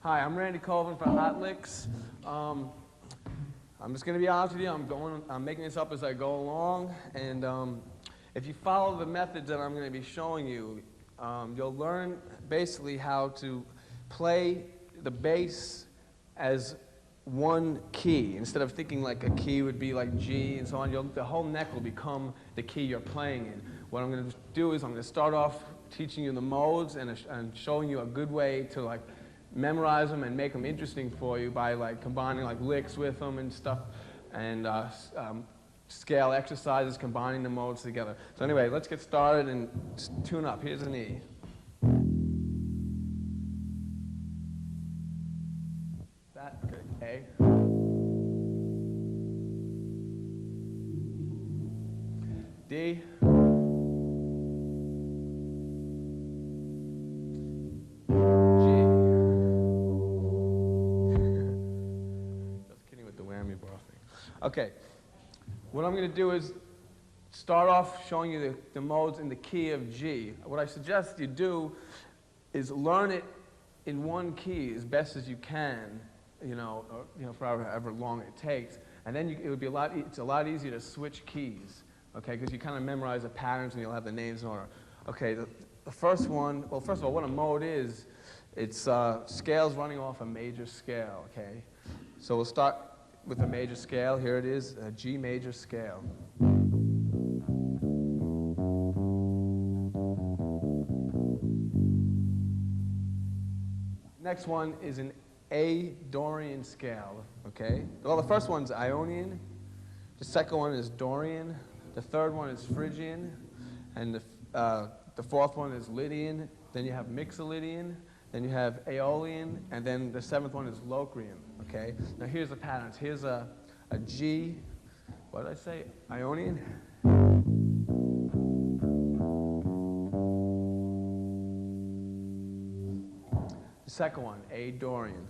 Hi, I'm Randy Coven for Hot Licks. I'm just going to be honest with you. I'm making this up as I go along, and if you follow the methods that I'm going to be showing you, you'll learn basically how to play the bass as one key. Instead of thinking like a key would be like G and so on, the whole neck will become the key you're playing in. What I'm going to do is I'm going to start off teaching you the modes and showing you a good way to like memorize them and make them interesting for you by like combining like licks with them and stuff, and scale exercises, combining the modes together. So anyway, let's get started and tune up. Here's an E. That, okay, A. D. Okay, what I'm going to do is start off showing you the modes in the key of G. What I suggest you do is learn it in one key as best as you can, for however long it takes, and then it's a lot easier to switch keys, okay, because you kind of memorize the patterns and you'll have the names in order. Okay, the first one, well, first of all, what a mode is, it's scales running off a major scale, okay? So we'll start with a major scale. Here it is, a G major scale. Next one is an A Dorian scale, okay? Well, the first one's Ionian, the second one is Dorian, the third one is Phrygian, and the fourth one is Lydian, then you have Mixolydian, then you have Aeolian, and then the seventh one is Locrian, okay? Now here's the patterns. Here's a G, what did I say? Ionian? The second one, A Dorian.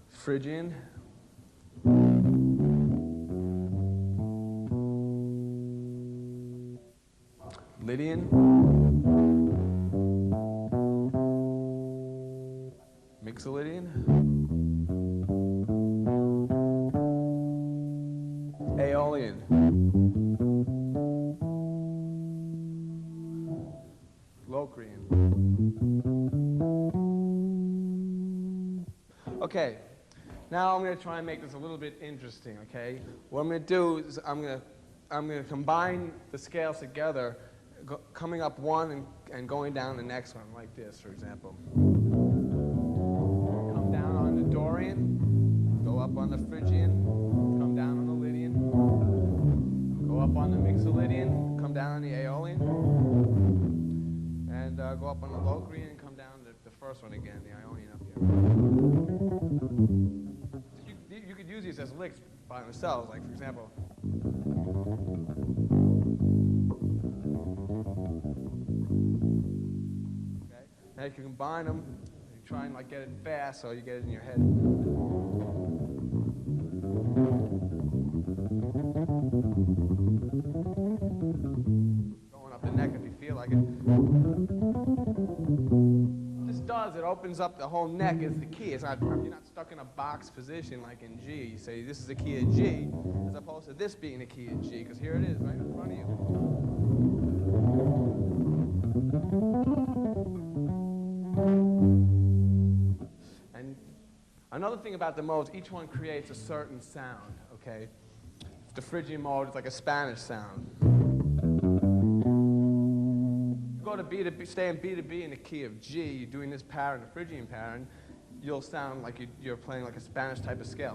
Phrygian. Lydian, Mixolydian, Aeolian, Locrian. Okay, now I'm going to try and make this a little bit interesting, okay? What I'm going to do is I'm going to combine the scales together, coming up one and going down the next one, like this, for example. Come down on the Dorian, go up on the Phrygian, come down on the Lydian, go up on the Mixolydian, come down on the Aeolian, and go up on the Locrian and come down the first one again, the Ionian up here. You could use these as licks by themselves, like for example. Now you can combine them, you try and like get it fast so you get it in your head. Going up the neck if you feel like it. What this does, it opens up the whole neck as the key. It's not, you're not stuck in a box position like in G. You say this is the key of G as opposed to this being the key of G, because here it is right in front of you. And another thing about the modes, each one creates a certain sound, okay? The Phrygian mode is like a Spanish sound. Go to B to B, stay in B to B in the key of G, you're doing this pattern, the Phrygian pattern, you'll sound like you're playing like a Spanish type of scale.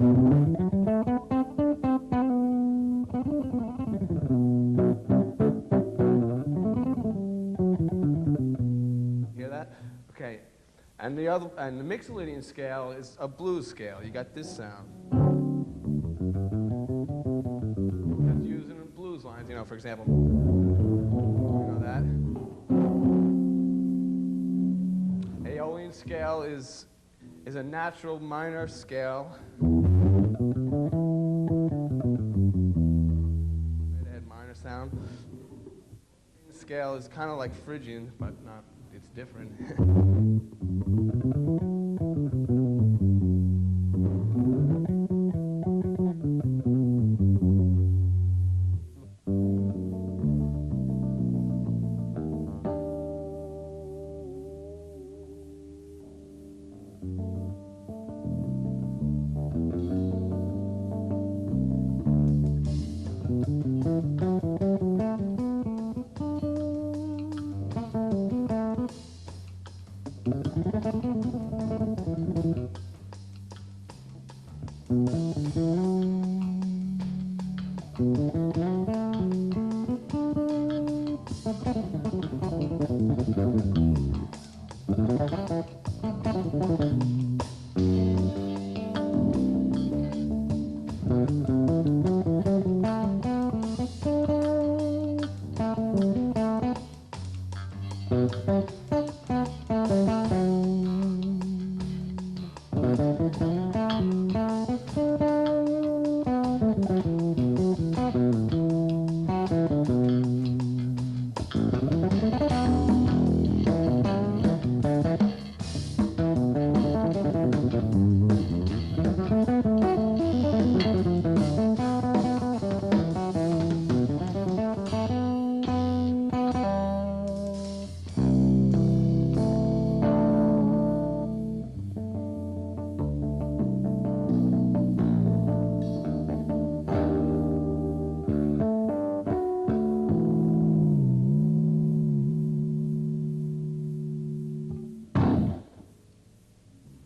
Okay, and the Mixolydian scale is a blues scale. You got this sound. That's used in blues lines, for example. You know that. Aeolian scale is a natural minor scale. Minor sound. scale is kind of like Phrygian, but not, it's different.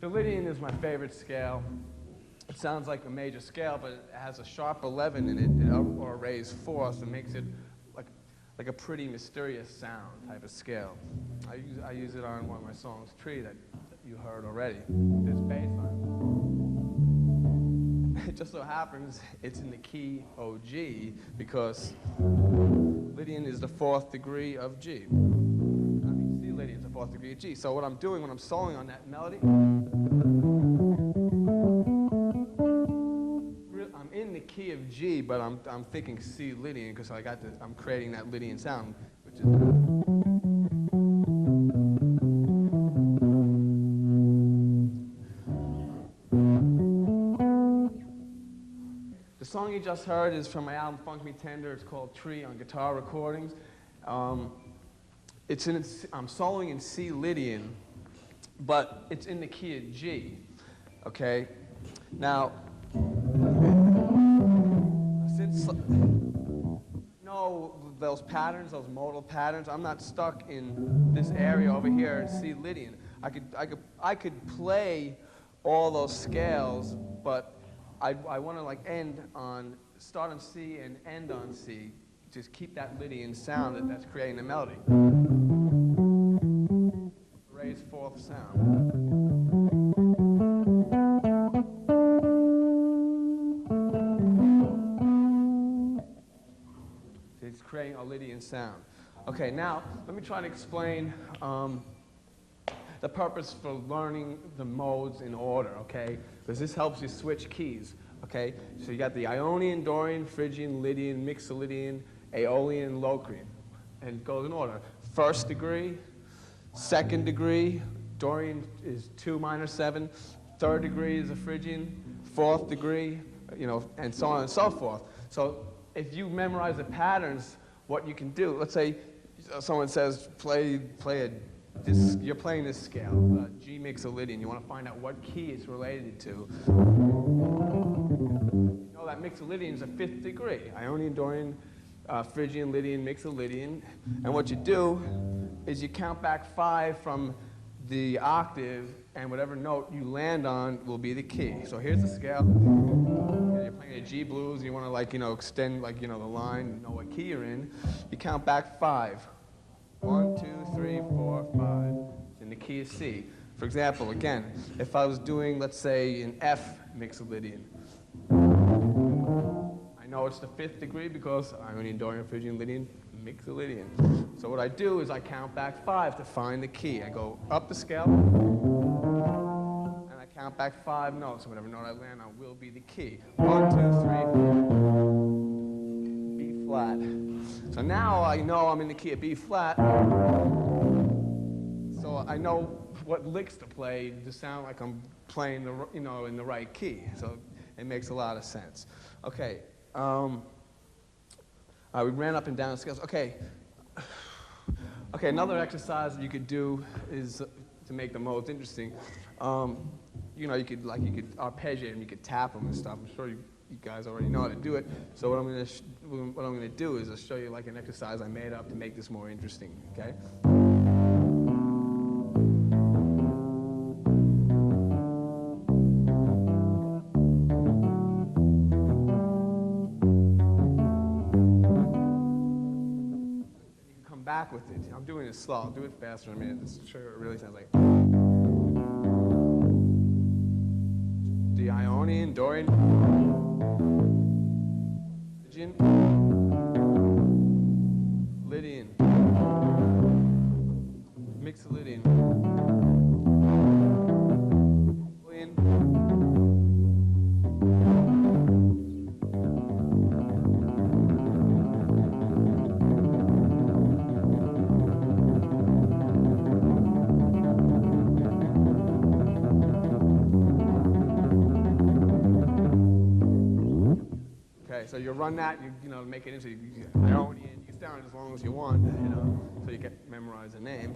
The Lydian is my favorite scale. It sounds like a major scale, but it has a sharp 11 in it, or a raised fourth, and makes it like a pretty mysterious sound type of scale. I use it on one of my songs, Tree, that you heard already. There's bass on it. It just so happens it's in the key of G, because Lydian is the 4th degree of G. C Lydian is the 4th degree of G. So what I'm doing when I'm soloing on that melody, I'm in the key of G, but I'm thinking C Lydian, because I'm creating that Lydian sound, which is. The song you just heard is from my album Funk Me Tender. It's called Tree on Guitar Recordings. I'm soloing in C Lydian, but it's in the key of G, okay? Now, since those patterns, those modal patterns, I'm not stuck in this area over here in C Lydian. I could play all those scales, but I want to start on C and end on C. Just keep that Lydian sound that's creating the melody. Raised 4th sound. So it's creating a Lydian sound. Okay, now let me try to explain the purpose for learning the modes in order, okay? Because this helps you switch keys, okay? So you got the Ionian, Dorian, Phrygian, Lydian, Mixolydian, Aeolian, Locrian, and it goes in order. 1st degree, 2nd degree, Dorian is 2 minor 7, 3rd degree is a Phrygian, 4th degree, and so on and so forth. So if you memorize the patterns, what you can do, let's say someone says, you're playing this scale, G Mixolydian, you want to find out what key it's related to. You know that Mixolydian is a 5th degree, Ionian, Dorian, Phrygian, Lydian, Mixolydian, and what you do is you count back 5 from the octave, and whatever note you land on will be the key. So here's the scale. You're playing a G blues, and you want to extend the line, know what key you're in. You count back 5. 1, 2, 3, 4, 5. In the key of C. For example, again, if I was doing, let's say, an F Mixolydian, I know it's the 5th degree because Ionian, Dorian, Phrygian, Lydian, Mixolydian. So what I do is I count back 5 to find the key. I go up the scale, and I count back 5 notes. So whatever note I land on will be the key. 1, 2, 3, B flat. So now I know I'm in the key of B flat. So I know what licks to play to sound like I'm playing in the right key. So it makes a lot of sense. Okay. We ran up and down scales. Okay. Okay. Another exercise that you could do is to make the modes interesting. You could arpeggiate them, you could tap them and stuff. I'm sure you guys already know how to do it. So what I'm going to do is I'll show you like an exercise I made up to make this more interesting. Okay. Back with it. I'm doing it slow. I'll do it faster in a minute. This sure it really sounds like the Ionian, Dorian, Lydian, Mixolydian, so you run that, make it into Ionian. You can stay on it as long as you want, so you can memorize the name.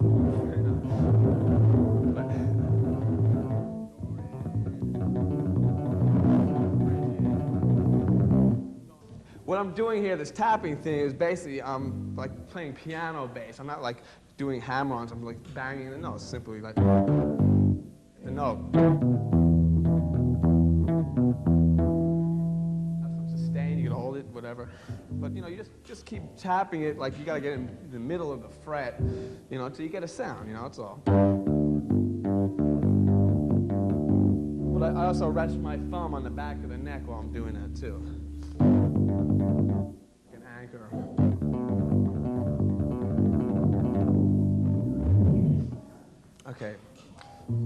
What I'm doing here, this tapping thing, is basically I'm like playing piano bass. I'm not like doing hammer-ons. I'm like banging the notes, simply like the note. Whatever, but you just keep tapping it like you got to get in the middle of the fret, until you get a sound. That's all. But I also rest my thumb on the back of the neck while I'm doing that too. Like an anchor. Okay.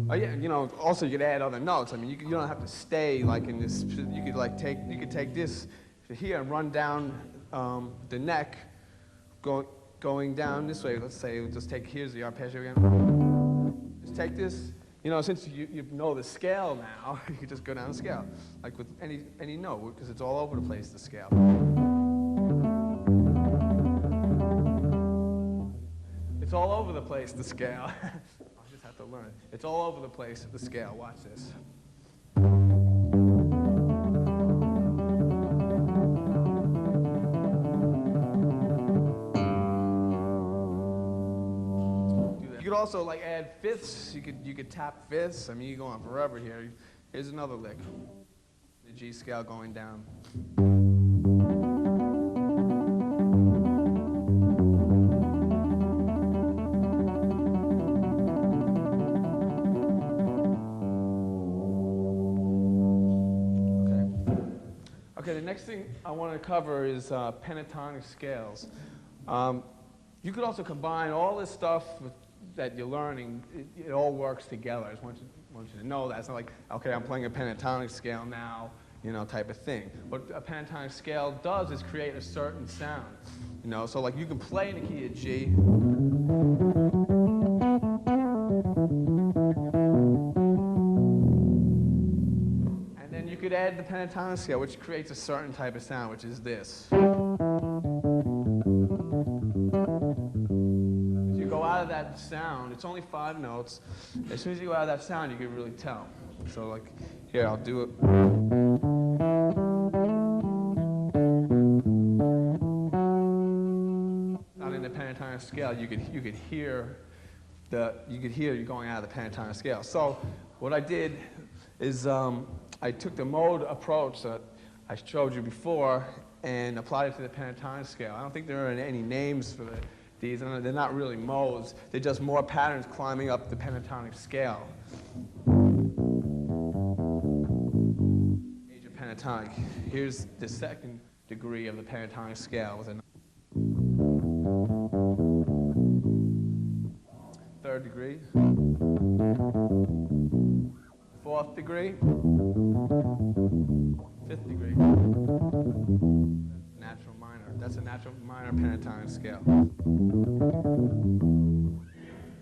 Oh yeah, also you could add other notes. I mean, you don't have to stay like in this. You could take this here and run down the neck, going down this way. Let's say, here's the arpeggio again. Just take this, since you know the scale now, you can just go down the scale, like with any note, because it's all over the place, the scale. It's all over the place, the scale. I'll just have to learn it. It's all over the place, the scale. Watch this. You could also add fifths. You could tap fifths. I mean, you go on forever here. Here's another lick. The G scale going down. Okay, the next thing I want to cover is pentatonic scales. You could also combine all this stuff that you're learning. It all works together. I just want you to know that. It's not like, okay, I'm playing a pentatonic scale now, type of thing. What a pentatonic scale does is create a certain sound. So you can play in the key of G. And then you could add the pentatonic scale, which creates a certain type of sound, which is this. Out of that sound, it's only 5 notes. As soon as you go out of that sound, you can really tell. So here, I'll do it. Not in the pentatonic scale, you could hear you going out of the pentatonic scale. So what I did is I took the mode approach that I showed you before and applied it to the pentatonic scale. I don't think there are any names for these, and they're not really modes. They're just more patterns climbing up the pentatonic scale. Major pentatonic. Here's the second degree of the pentatonic scale with a third degree, fourth degree, fifth degree. natural minor. That's a natural minor pentatonic scale.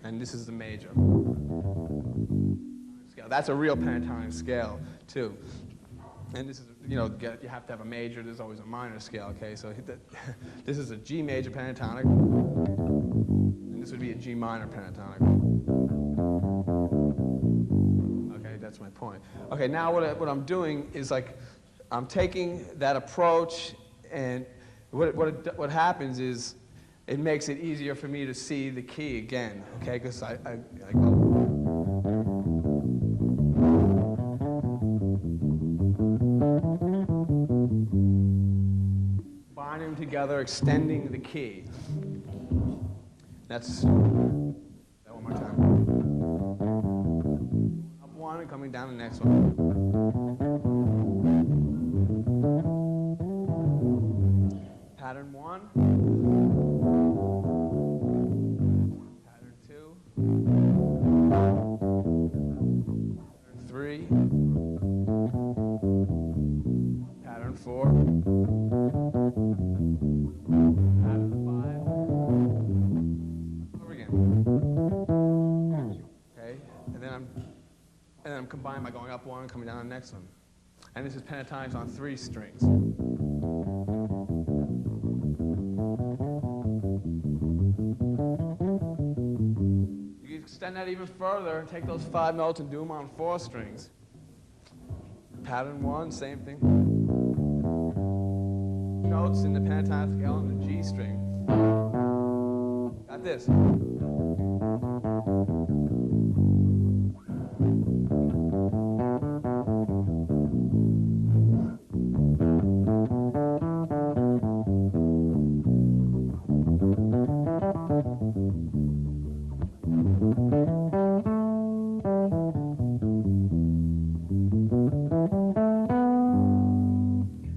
And this is the major scale. That's a real pentatonic scale, too. And this is, you know, you have to have a major. There's always a minor scale, okay? So this is a G major pentatonic. And this would be a G minor pentatonic. Okay, that's my point. Okay, now what I'm doing is like, I'm taking that approach, and what happens is it makes it easier for me to see the key again, okay? Because I go. Binding them together, extending the key. That's, that one more time. Up one and coming down the next one. Pattern one. Pattern two. Pattern three. Pattern four. Pattern five. Over again. Okay, and then I'm combining by going up one and coming down the next one. And this is pentatonics on 3 strings. You can extend that even further and take those 5 notes and do them on 4 strings. Pattern 1, same thing. Notes in the pentatonic scale on the G string. Got this.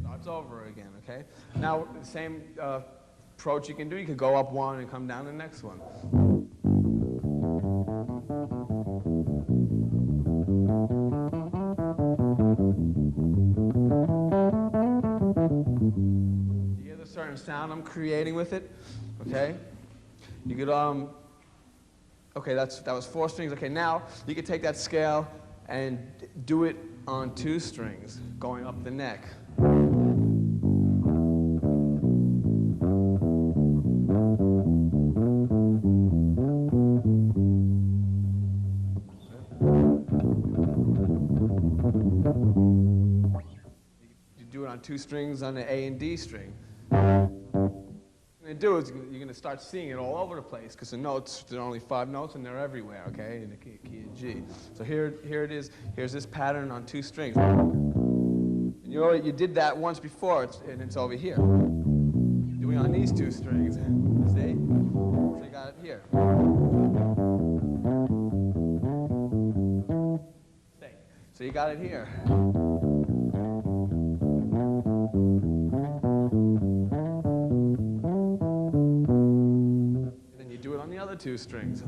Starts over again, okay? Now, the same approach you can do. You could go up one and come down the next one. You hear the certain sound I'm creating with it? Okay? You could, okay, that was 4 strings. Okay, now you could take that scale and do it on 2 strings, going up the neck. You do it on 2 strings on the A and D string. What you're going to do is you're going to start seeing it all over the place, because the notes, there are only 5 notes and they're everywhere, okay, in the key of G. So here it is. Here's this pattern on 2 strings. And you know, you did that once before, and it's over here. Doing on these 2 strings. See? So you got it here. So you got it here. And then you do it on the other 2 strings.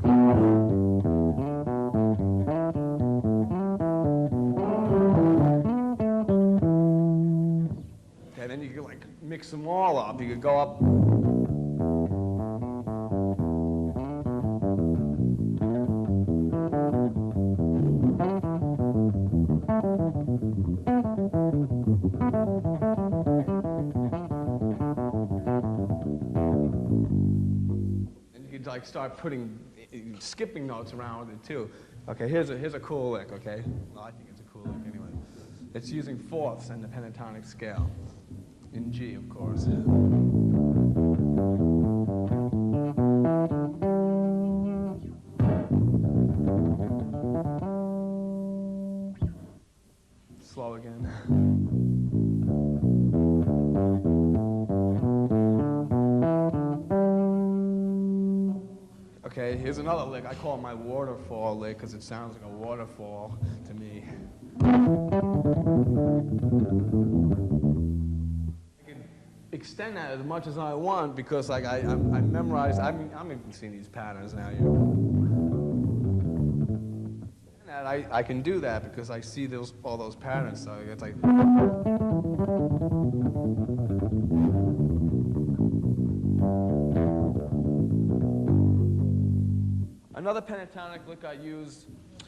Okay, then you can like mix them all up. You could go up. Like start skipping notes around with it too. Okay, here's a cool lick, okay? Well, I think it's a cool lick anyway. It's using 4ths in the pentatonic scale. In G, of course. Slow again. Okay, here's another lick. I call it my waterfall lick because it sounds like a waterfall to me. I can extend that as much as I want because like I memorized, I'm even seeing these patterns now. And I can do that because I see all those patterns, so it's like. another pentatonic lick I use,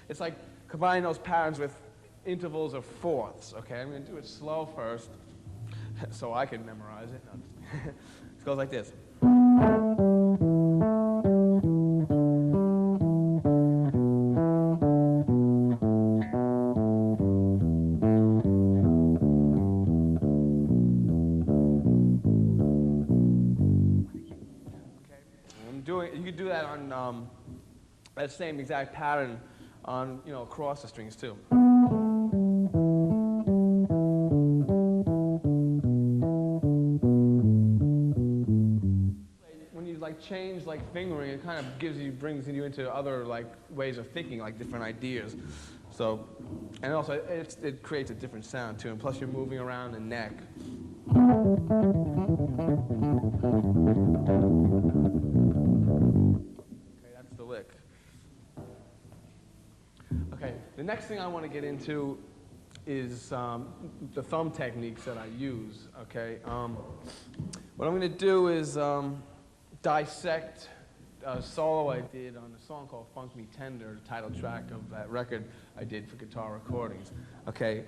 it's like combining those patterns with intervals of fourths, okay? I'm going to do it slow first so I can memorize it. No, it goes like this. You could do that on that same exact pattern on, across the strings too. When you change fingering, it kind of brings you into other ways of thinking, different ideas. So, and also it creates a different sound too. And plus you're moving around the neck. Okay, that's the lick. Okay, the next thing I want to get into is the thumb techniques that I use. Okay, what I'm going to do is dissect a solo I did on a song called "Funk Me Tender," the title track of that record I did for guitar recordings. Okay,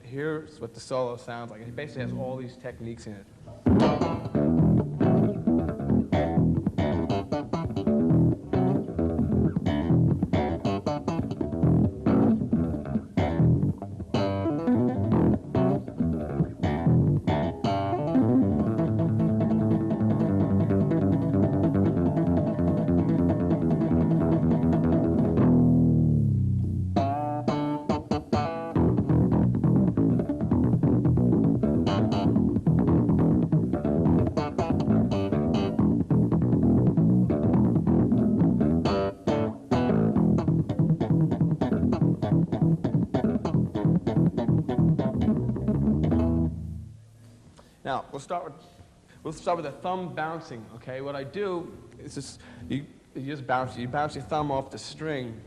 here's what the solo sounds like. It basically has all these techniques in it. Now, we'll start with the thumb bouncing, okay? What I do is just, you bounce your thumb off the string,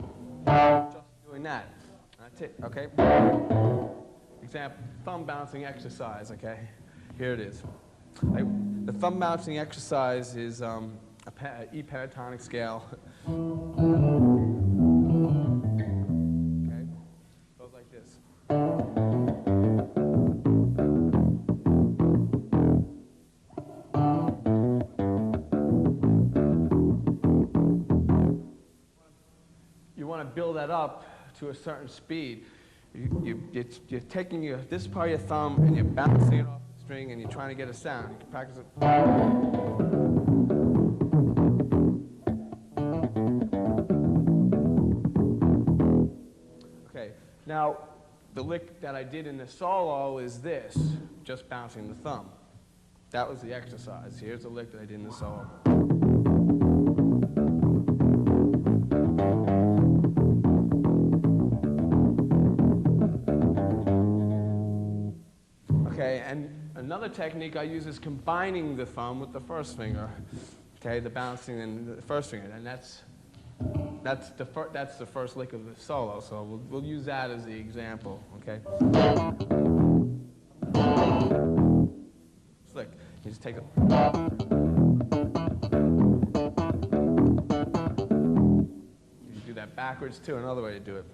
just doing that. That's it, okay? Example, thumb bouncing exercise, okay? Here it is. The thumb bouncing exercise is a E pentatonic scale. Okay? Goes like this. Build that up to a certain speed. You're taking this part of your thumb and you're bouncing it off the string and you're trying to get a sound. You can practice it. Okay, now the lick that I did in the solo is this, just bouncing the thumb. That was the exercise. Here's the lick that I did in the solo. Okay, and another technique I use is combining the thumb with the first finger. Okay, the bouncing and the first finger, and that's the first lick of the solo. So we'll use that as the example. Okay. Lick. You just take a. You do that backwards too. Another way to do it.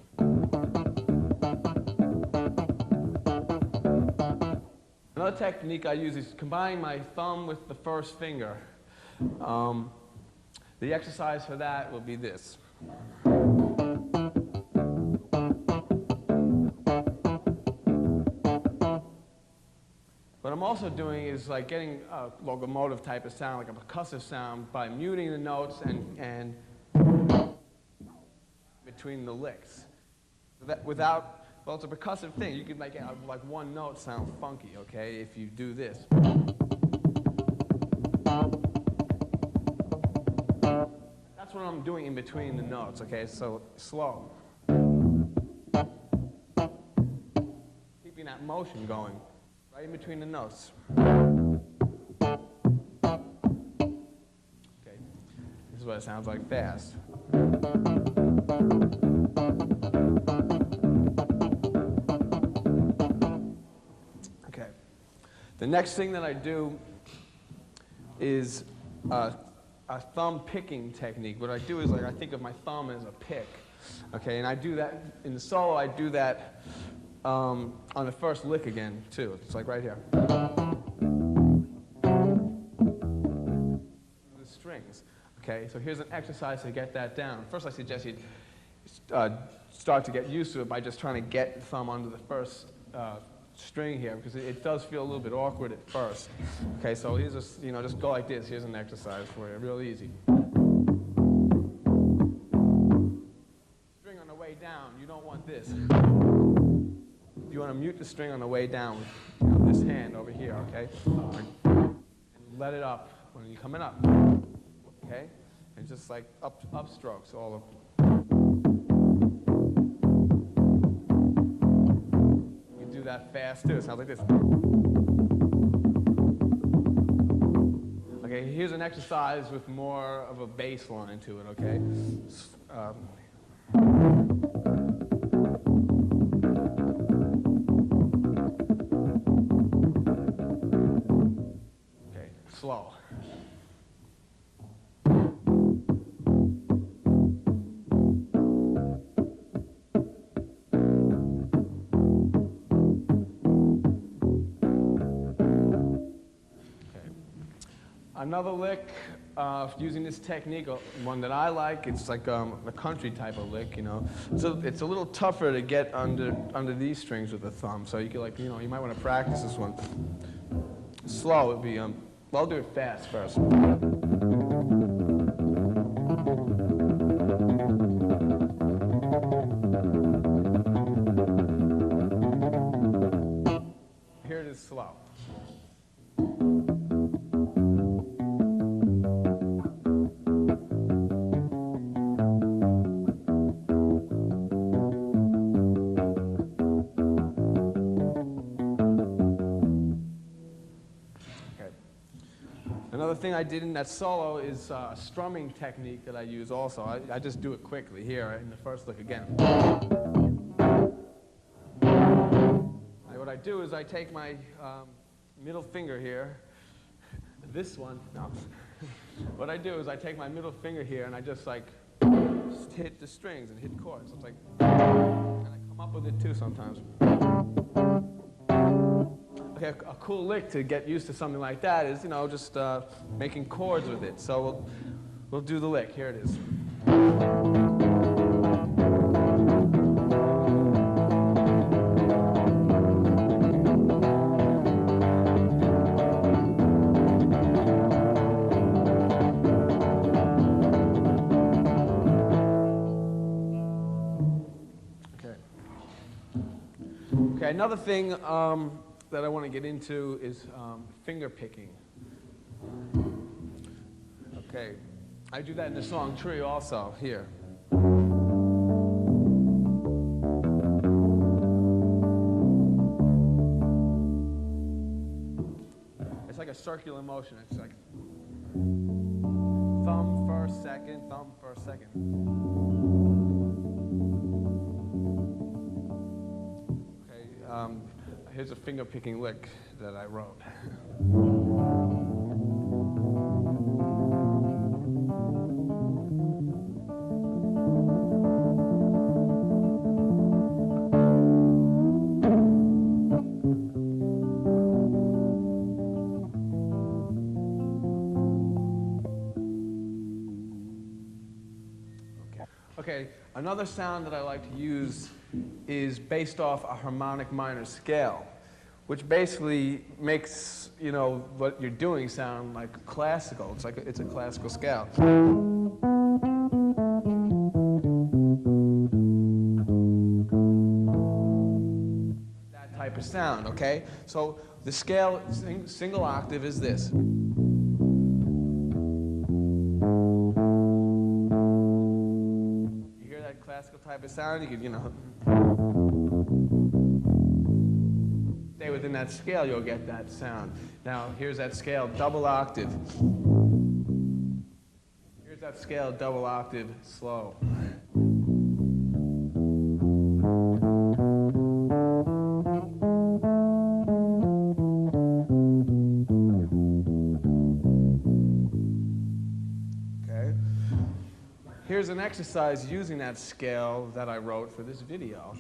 Another technique I use is combining my thumb with the first finger. The exercise for that will be this. What I'm also doing is getting a locomotive type of sound, like a percussive sound, by muting the notes and between the licks. Without, well, it's a percussive thing. You can make one note sound funky, okay, if you do this. That's what I'm doing in between the notes, okay, so slow. Keeping that motion going right in between the notes. Okay, this is what it sounds like fast. The next thing that I do is a thumb picking technique. What I do is, like, I think of my thumb as a pick, okay? And I do that in the solo. I do that on the first lick again too. It's like right here. The strings, okay? So here's an exercise to get that down. First, I suggest you start to get used to it by just trying to get the thumb under the first string here, because it does feel a little bit awkward at first. Okay, so here's just, just go like this. Here's an exercise for you, real easy. String on the way down, you don't want this. You want to mute the string on the way down with this hand over here, okay? And let it up when you're coming up, okay? And just like up strokes all over. That fast too. It sounds like this. Okay, here's an exercise with more of a bass line to it, okay? Okay, slow. Another lick using this technique, one that I like, it's like a country type of lick, So it's a little tougher to get under these strings with the thumb. So you can you might want to practice this one. Slow would be, well, I'll do it fast first. Here it is slow. Another thing I did in that solo is a strumming technique that I use also. I just do it quickly here in the first lick again. What I do is I take my middle finger here, this one, no. What I do is I take my middle finger here and I just hit the strings and hit chords. So it's like, and I come up with it too sometimes. Okay, a cool lick to get used to something like that is, just making chords with it. So we'll do the lick. Here it is. Okay, another thing that I want to get into is finger picking. Okay, I do that in the song Tree also, here. It's like a circular motion. It's like thumb first, second, thumb first, second. Here's a finger-picking lick that I wrote. Okay, another sound that I like to use is based off a harmonic minor scale, which basically makes, what you're doing sound like classical. It's a classical scale. That type of sound, okay? So the scale, single octave is this. Classical type of sound, you could, stay within that scale, you'll get that sound. Now, here's that scale, double octave. Here's that scale, double octave, slow. here's an exercise using that scale that I wrote for this video.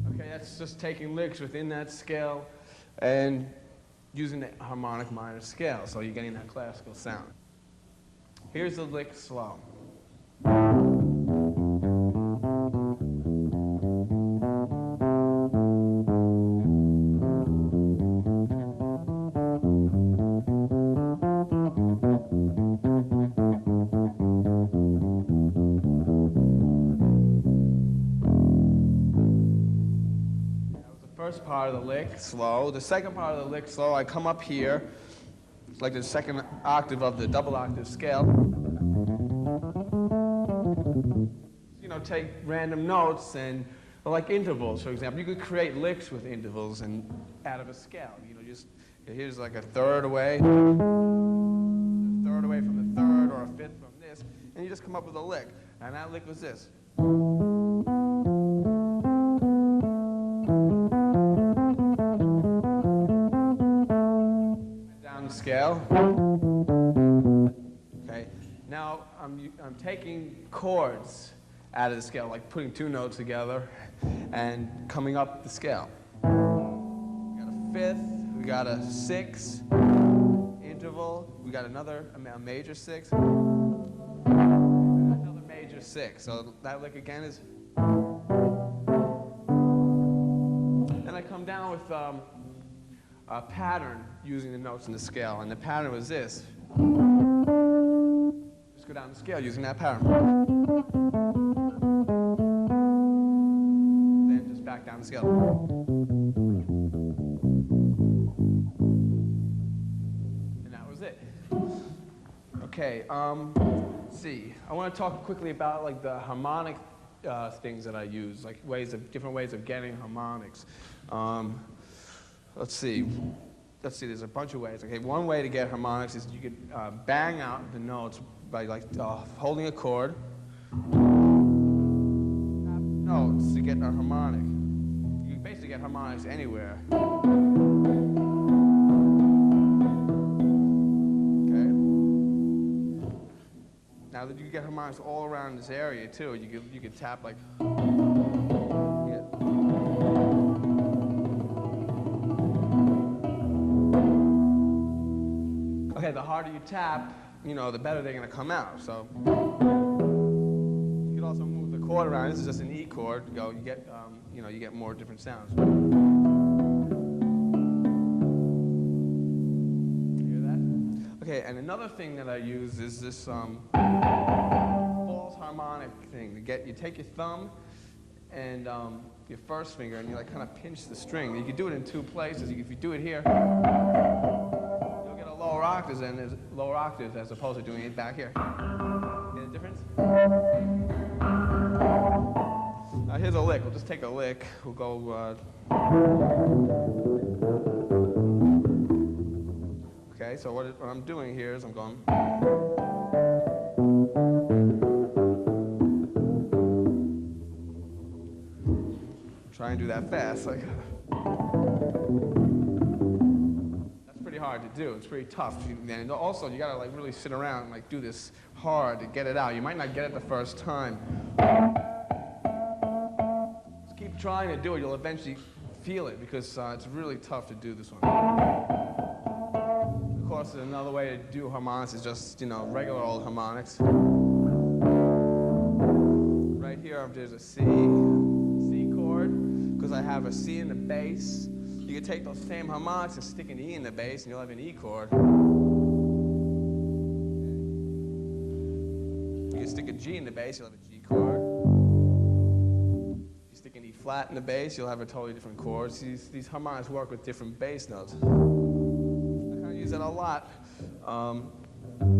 Okay, that's just taking licks within that scale and using the harmonic minor scale, so you're getting that classical sound. Here's the lick slow. First part of the lick, slow. The second part of the lick, slow, I come up here. It's like the second octave of the double octave scale. You know, take random notes and, like intervals, for example. You could create licks with intervals and out of a scale. You know, just, here's like a third away from the third, or a fifth from this, and you just come up with a lick. And that lick was this. Scale. Okay. Now I'm taking chords out of the scale, like putting two notes together and coming up the scale. We got a fifth, we got a sixth interval, we got another a major sixth, another major sixth. So that lick again is. Then I come down with a pattern using the notes in the scale, and the pattern was this. Just go down the scale using that pattern. Then just back down the scale. And that was it. Okay, let's see. I want to talk quickly about like the harmonic things that I use, like different ways of getting harmonics. Let's see, there's a bunch of ways. Okay, one way to get harmonics is you could bang out the notes by like holding a chord. Notes to get a harmonic. You can basically get harmonics anywhere. Okay. Now that you get harmonics all around this area too, you could tap like. Okay, the harder you tap, you know, the better they're going to come out. So you can also move the chord around. This is just an E chord. You get, you get more different sounds. You hear that? Okay, and another thing that I use is this false harmonic thing. You take your thumb and your first finger, and you like kind of pinch the string. You can do it in two places. If you do it here. Lower octaves as opposed to doing it back here. See the difference? Now here's a lick. We'll just take a lick. We'll go. Okay, so what I'm doing here is I'm going. Try and do that fast. Like. Hard to do. It's pretty tough. And also, you gotta like really sit around and like do this hard to get it out. You might not get it the first time. Just keep trying to do it. You'll eventually feel it because it's really tough to do this one. Of course, another way to do harmonics is just regular old harmonics. Right here, there's a C chord because I have a C in the bass. You can take those same harmonics and stick an E in the bass, and you'll have an E chord. You can stick a G in the bass, you'll have a G chord. You stick an E flat in the bass, you'll have a totally different chord. These harmonics work with different bass notes. I kind of use that a lot.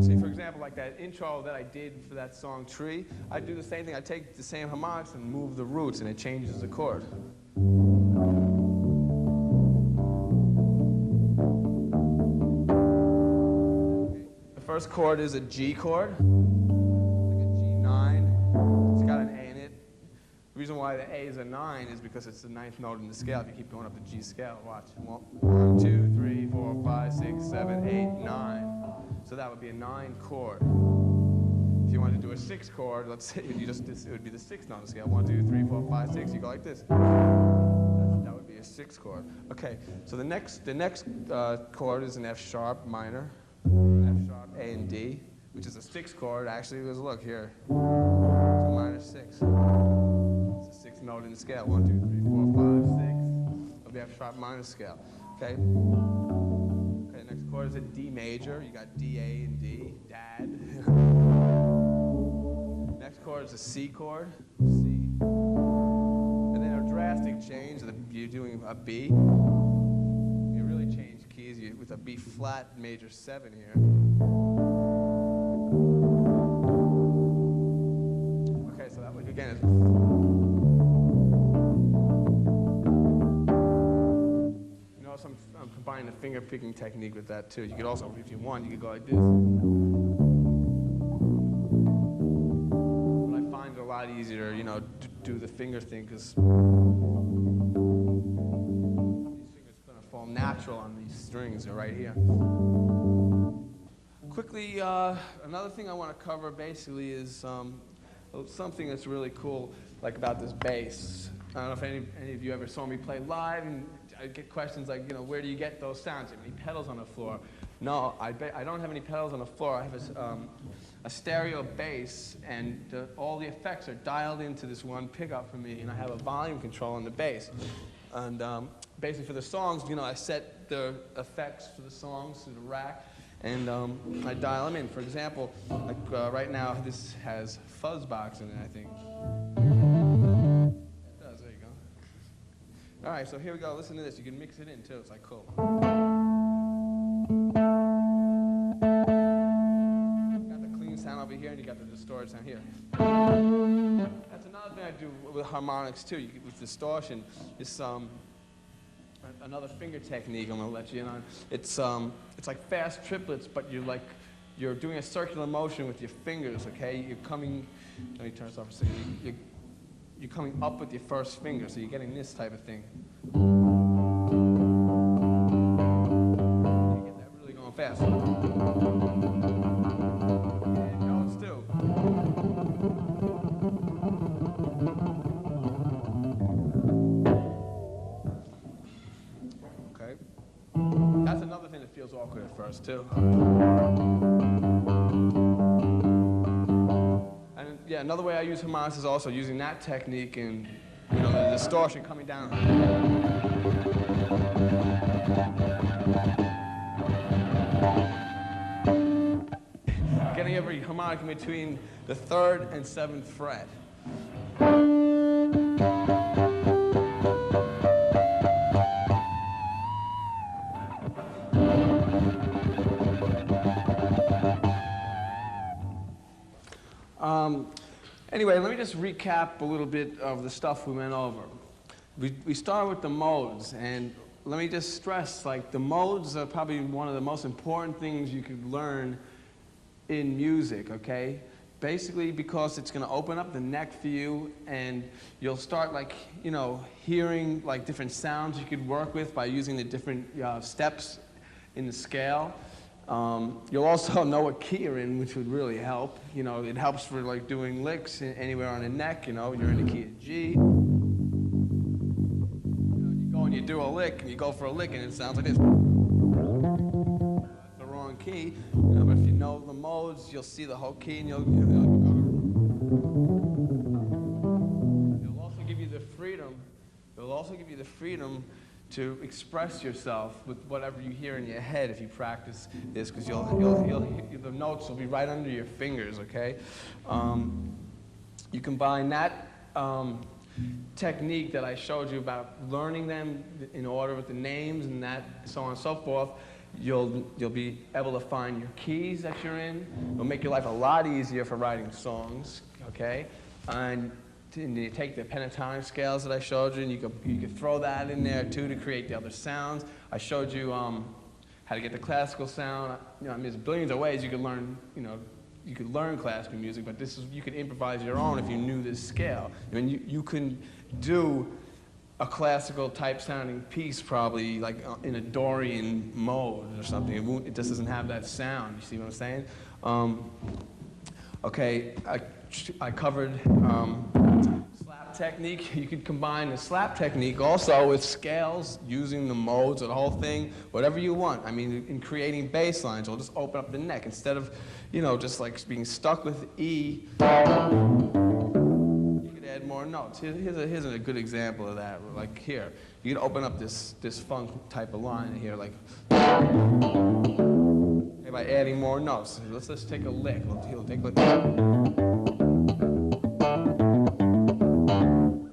See, for example, like that intro that I did for that song Tree, I do the same thing. I take the same harmonics and move the roots, and it changes the chord. first chord is a G chord, like a G9. It's got an A in it. The reason why the A is a 9 is because it's the 9th note in the scale. If you keep going up the G scale, watch. 1, 2, 3, 4, 5, 6, 7, 8, 9. So that would be a 9 chord. If you wanted to do a 6 chord, let's say it would be the 6th note in the scale. 1, 2, 3, 4, 5, 6. You go like this. That would be a 6 chord. Okay. So the next chord is an F sharp minor, F sharp, A and D, which is a 6 chord. Actually, look here. It's a minor 6. It's the 6th note in the scale. 1, 2, 3, 4, 5, 6. It'll be F sharp minor scale. Okay. Okay. Next chord is a D major. You got D, A, and D. Dad. Next chord is a C chord. C. And then a drastic change. You're doing a B. You really change keys with a B flat major 7 here. Okay, so that one again is. You notice I'm combining the finger picking technique with that too. You could also, if you want, you could go like this. But I find it a lot easier, you know, to do the finger thing because natural on these strings are right here. Quickly, another thing I want to cover basically is something that's really cool, like about this bass. I don't know if any of you ever saw me play live, and I get questions like, you know, where do you get those sounds? Do you have any pedals on the floor? No, I don't have any pedals on the floor. I have a stereo bass, and all the effects are dialed into this one pickup for me, and I have a volume control on the bass. And basically for the songs, you know, I set the effects for the songs to the rack, and I dial them in. For example, like right now, this has fuzzbox in it, I think. It does, there you go. All right, so here we go. Listen to this. You can mix it in, too. It's like cool. You got the clean sound over here, and you got the distorted sound here. That's another thing I do with harmonics, too, with distortion. It's another finger technique I'm going to let you in on. It's like fast triplets, but you're doing a circular motion with your fingers, okay? You're coming, let me turn this off for a second. You're coming up with your first finger, so you're getting this type of thing. You get that really going fast. And notes too. That's another thing that feels awkward at first, too. And yeah, another way I use harmonics is also using that technique and, you know, the distortion coming down. Getting every harmonic in between the 3rd and 7th fret. Anyway, let me just recap a little bit of the stuff we went over. We started with the modes, and let me just stress, like, the modes are probably one of the most important things you could learn in music, okay? Basically because it's going to open up the neck for you, and you'll start, like, you know, hearing, like, different sounds you could work with by using the different steps in the scale. You'll also know what key you're in, which would really help. You know, it helps for like doing licks anywhere on the neck. You know, you're in the key of G. You know, you go and you do a lick, and you go for a lick, and it sounds like this. That's the wrong key. You know, but if you know the modes, you'll see the whole key, and it'll also give you the freedom. It'll also give you the freedom to express yourself with whatever you hear in your head if you practice this, because the notes will be right under your fingers, okay? You combine that technique that I showed you about learning them in order with the names and that, so on and so forth. You'll be able to find your keys that you're in. It'll make your life a lot easier for writing songs, okay? And you take the pentatonic scales that I showed you, and you could throw that in there too to create the other sounds. I showed you how to get the classical sound. You know, I mean, there's billions of ways you could learn, you could learn classical music, but you could improvise your own if you knew this scale. I mean, you can do a classical type sounding piece probably like in a Dorian mode or something. It just doesn't have that sound. You see what I'm saying? Okay, I covered slap technique. You could combine the slap technique also with scales, using the modes or the whole thing, whatever you want. I mean, in creating bass lines, or just open up the neck instead of, just like being stuck with E. You could add more notes. Here's a good example of that. Like here, you could open up this funk type of line here, like. By adding more notes. Let's just take a lick. He'll take like. There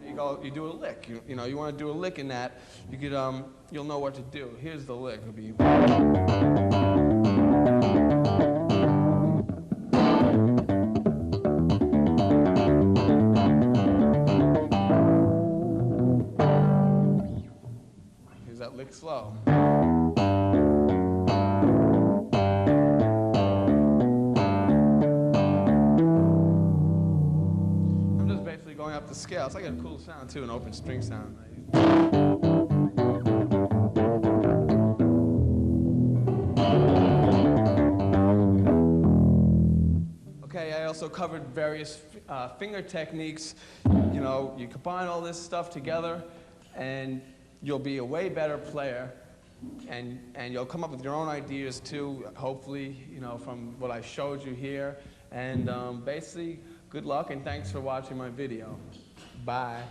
you go. You do a lick. You want to do a lick in that. You could you'll know what to do. Here's the lick. It'll be. Here's that lick slow. The scale. It's like a cool sound too, an open string sound. Okay, I also covered various finger techniques. You combine all this stuff together and you'll be a way better player, and you'll come up with your own ideas too, hopefully, from what I showed you here. And basically, good luck and thanks for watching my video. Bye.